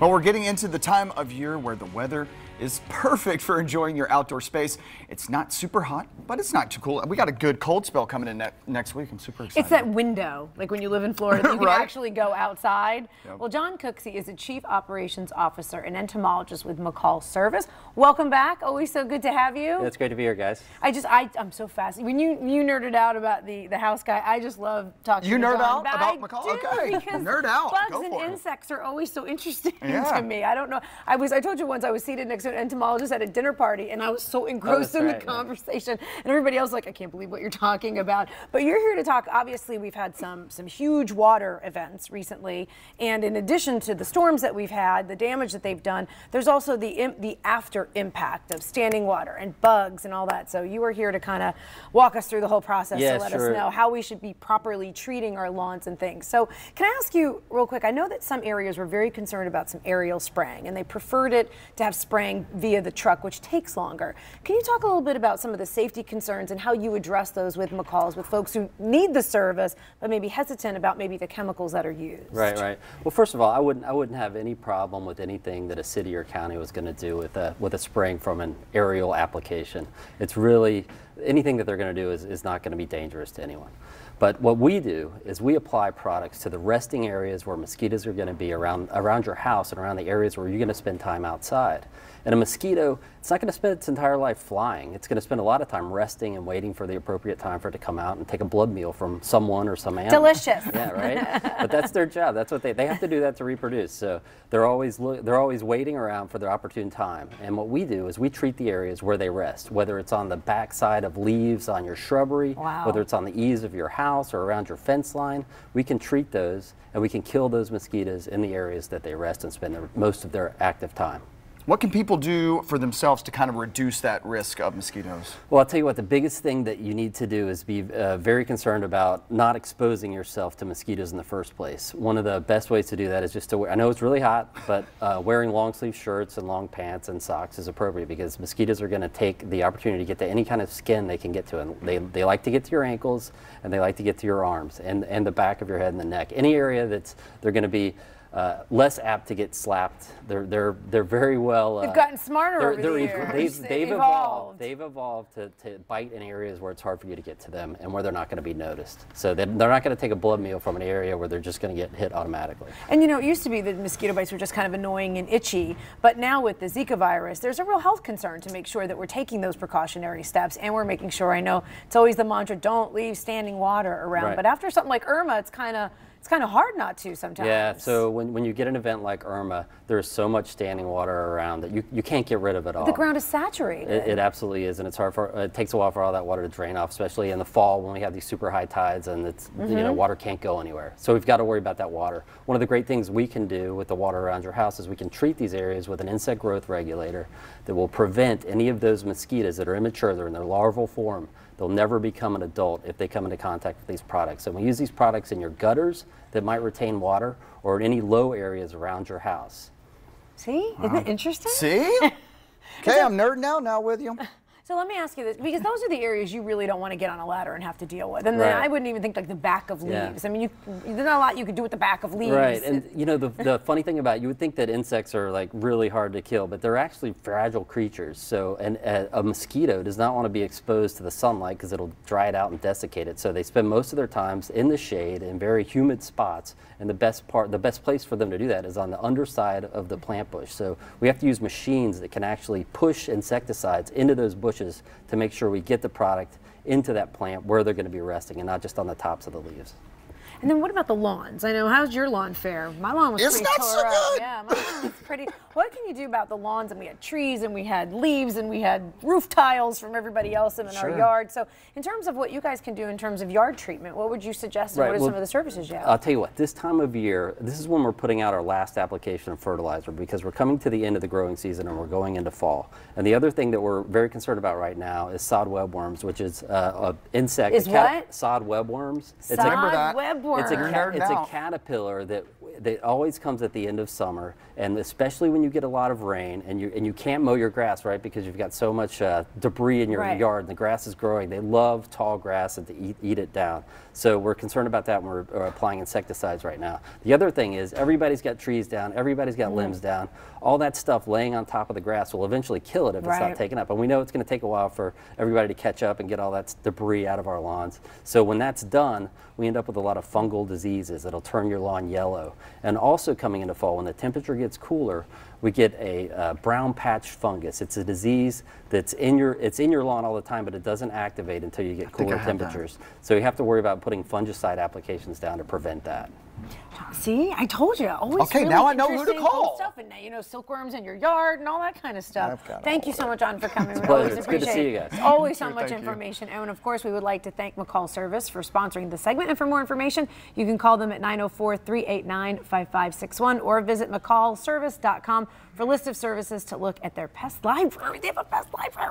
Well, we're getting into the time of year where the weather is perfect for enjoying your outdoor space. It's not super hot, but it's not too cool. We got a good cold spell coming in next week. I'm super excited. It's that window, like when you live in Florida, that you can Right? actually go outside. Yep. Well, John Cooksey is a Chief Operations Officer and entomologist with McCall Service. Welcome back. Always so good to have you. Yeah, it's great to be here, guys. I'm so fascinated. When you nerded out about the house guy, I just love talking to John. You nerd out But about I McCall? do, Okay, because nerd out. bugs Go and for it. insects are always so interesting Yeah. to me. I don't know. I told you once I was seated next to an entomologist at a dinner party, and I was so engrossed in the conversation, and everybody else was like, I can't believe what you're talking about. But you're here to talk. Obviously, we've had some huge water events recently, and in addition to the storms that we've had, the damage that they've done, there's also the after impact of standing water and bugs and all that. So you are here to kind of walk us through the whole process to let us know how we should be properly treating our lawns and things. So can I ask you real quick, I know that some areas were very concerned about some aerial spraying, and they preferred it to have spraying via the truck, which takes longer. Can you talk a little bit about some of the safety concerns and how you address those with McCall's, with folks who need the service but maybe hesitant about maybe the chemicals that are used? Right. Well, first of all, I wouldn't have any problem with anything that a city or county was going to do with a spraying from an aerial application. It's really anything that they're going to do is not going to be dangerous to anyone. But what we do is we apply products to the resting areas where mosquitoes are going to be around your house and around the areas where you're going to spend time outside. And a mosquito, it's not going to spend its entire life flying. It's going to spend a lot of time resting and waiting for the appropriate time for it to come out and take a blood meal from someone or some animal. Delicious. Yeah, right? But that's their job. That's what they have to do that to reproduce. So they're always waiting around for their opportune time. And what we do is we treat the areas where they rest, whether it's on the backside of leaves on your shrubbery, whether it's on the eaves of your house or around your fence line. We can treat those and we can kill those mosquitoes in the areas that they rest and spend most of their active time. What can people do for themselves to kind of reduce that risk of mosquitoes? Well, I'll tell you what, the biggest thing that you need to do is be very concerned about not exposing yourself to mosquitoes in the first place. One of the best ways to do that is just to wear, I know it's really hot, but wearing long sleeve shirts and long pants and socks is appropriate because mosquitoes are going to take the opportunity to get to any kind of skin they can get to. And they like to get to your ankles and they like to get to your arms and the back of your head and the neck. Any area they're going to be less apt to get slapped. They're very well. They've gotten smarter over the years. They've evolved. They've evolved to bite in areas where it's hard for you to get to them and where they're not going to be noticed. So they're not going to take a blood meal from an area where they're just going to get hit automatically. And you know, it used to be that mosquito bites were just kind of annoying and itchy, but now with the Zika virus, there's a real health concern to make sure that we're taking those precautionary steps, and we're making sure. I know it's always the mantra, don't leave standing water around, but after something like Irma, it's kind of hard not to sometimes. Yeah, so when you get an event like Irma, there's so much standing water around that you can't get rid of it all. The ground is saturated. It absolutely is, and it's hard it takes a while for all that water to drain off, especially in the fall when we have these super high tides and it's you know, water can't go anywhere. So we've got to worry about that water. One of the great things we can do with the water around your house is we can treat these areas with an insect growth regulator that will prevent any of those mosquitoes that are immature, they're in their larval form. They'll never become an adult if they come into contact with these products. And we use these products in your gutters that might retain water or in any low areas around your house. See? Isn't it interesting? See? Okay, I'm nerding out now with you. So let me ask you this, because those are the areas you really don't want to get on a ladder and have to deal with. And then I wouldn't even think like the back of leaves. I mean, there's not a lot you could do with the back of leaves. Right, and you know, the funny thing about it, you would think that insects are like really hard to kill, but they're actually fragile creatures. So, and a mosquito does not want to be exposed to the sunlight because it'll dry it out and desiccate it. So they spend most of their times in the shade in very humid spots. And the best place for them to do that is on the underside of the plant bush. So we have to use machines that can actually push insecticides into those bushes to make sure we get the product into that plant where they're going to be resting and not just on the tops of the leaves. And then what about the lawns? I know, how's your lawn fare? My lawn was pretty tore up. Yeah, my lawn was pretty. What can you do about the lawns? And we had trees and we had leaves and we had roof tiles from everybody else in our yard. So in terms of what you guys can do in terms of yard treatment, what would you suggest and what are some of the services you have? I'll tell you what, this time of year, this is when we're putting out our last application of fertilizer because we're coming to the end of the growing season and we're going into fall. And the other thing that we're very concerned about right now is sod webworms, which is an insect. Is what? Sod webworms. Sod webworms. mealworm. It's a caterpillar that always comes at the end of summer, and especially when you get a lot of rain and you can't mow your grass, right, because you've got so much debris in your yard and the grass is growing. They love tall grass and to eat it down. So we're concerned about that when we're applying insecticides right now. The other thing is everybody's got trees down, everybody's got limbs down. All that stuff laying on top of the grass will eventually kill it if it's not taken up. And we know it's going to take a while for everybody to catch up and get all that debris out of our lawns. So when that's done, we end up with a lot of fungal diseases that'll turn your lawn yellow. And also coming into fall, when the temperature gets cooler, we get a brown patch fungus. It's a disease that's in your lawn all the time, but it doesn't activate until you get cooler temperatures. So you have to worry about putting fungicide applications down to prevent that. See, I told you. Always okay, really now I know who to call. Stuff and you know, silkworms in your yard and all that kind of stuff. Thank you so much, John, for coming. It's a pleasure. It's good to see you guys. It's always so much information. And of course, we would like to thank McCall Service for sponsoring the segment. And for more information, you can call them at 904-389-5561 or visit McCallservice.com for a list of services to look at their pest library. They have a pest library.